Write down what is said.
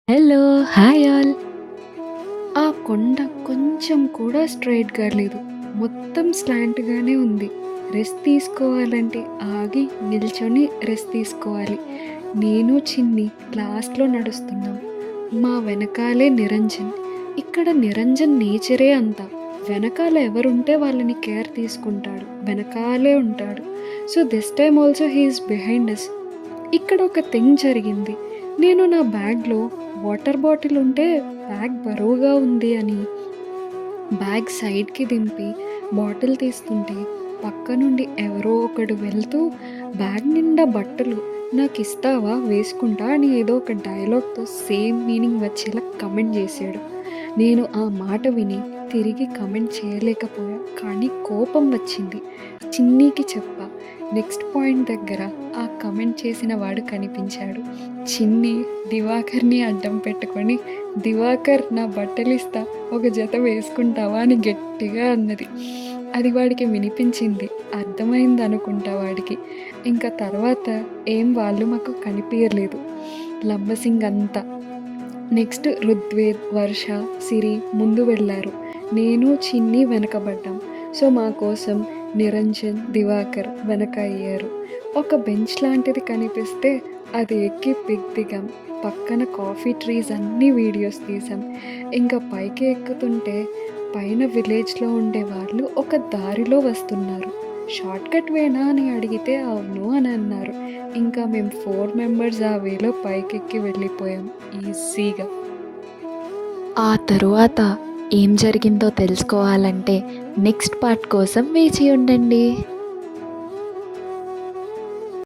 Hello! Hi all. ఆ కొండ కొంచెం కూడా స్ట్రెయిట్‌గా లేదు. మొత్తం స్లాంట్‌గానే ఉంది. రెస్ట్ తీసుకోవాలంటే ఆగి, నిల్చొని రెస్ట్ తీసుకోవాలి. నేను, చిన్ని లాస్ట్‌లో నడుస్తున్నాం. మా వెనకాలే నిరంజన్. ఇక్కడ నిరంజన్ నేచరే అంత. వెనకాల ఎవరుంటే వాళ్ళని కేర్ తీసుకుంటాడు. వెనకాలే ఉంటాడు. So, this time also he is behind us. ఇక్కడ ఒక థింగ్ జరిగింది. నేను నా బ్యాగ్‌లో వాటర్ బాటిల్ ఉంటే బ్యాగ్ బరువుగా ఉంది అని బ్యాగ్ సైడ్‌కి దింపి బాటిల్ తీస్తుంటే పక్క నుండి ఎవరో ఒకడు వెళ్తూ బ్యాగ్ నిండా బట్టలు నాకిస్తావా వేసుకుంటా అని ఏదో ఒక డైలాగ్‌తో సేమ్ మీనింగ్ వచ్చేలా కమెంట్ చేశాడు. నేను ఆ మాట విని తిరిగి కమెంట్ చేయలేకపోయా. కానీ కోపం వచ్చింది. చిన్నీకి చెప్పా. నెక్స్ట్ పాయింట్ దగ్గర ఆ కమెంట్ చేసిన వాడు కనిపించాడు. చిన్ని దివాకర్‌ని అడ్డం పెట్టుకొని, "దివాకర్ నా బట్టలిస్తా, ఒక జత వేసుకుంటావా?" అని గట్టిగా అన్నది. అది వాడికి వినిపించింది. అర్థమైందనుకుంటా వాడికి. ఇంకా తర్వాత ఏం వాళ్ళు మాకు కనిపియలేదు. లంబసింగ్ అంతా. నెక్స్ట్ రుగ్వేద్, వర్ష, సిరి ముందు వెళ్ళారు. నేను, చిన్ని వెనకబడ్డాం. సో, మా కోసం నిరంజన్, దివాకర్ వెనక అయ్యారు. ఒక బెంచ్ లాంటిది కనిపిస్తే అది ఎక్కి పిక్ దిగాం. పక్కన కాఫీ ట్రీస్ అన్నీ వీడియోస్ తీసాం. ఇంకా పైకి ఎక్కుతుంటే పైన విలేజ్‌లో ఉండేవాళ్ళు ఒక దారిలో వస్తున్నారు. షార్ట్‌కట్ వేనా అని అడిగితే అవును అని అన్నారు. ఇంకా మేము 4 మెంబర్స్ ఆ వేలో పైకెక్కి వెళ్ళిపోయాం ఈజీగా. ఆ తరువాత ఏం జరిగిందో తెలుసుకోవాలంటే నెక్స్ట్ పార్ట్ కోసం వేచి ఉండండి.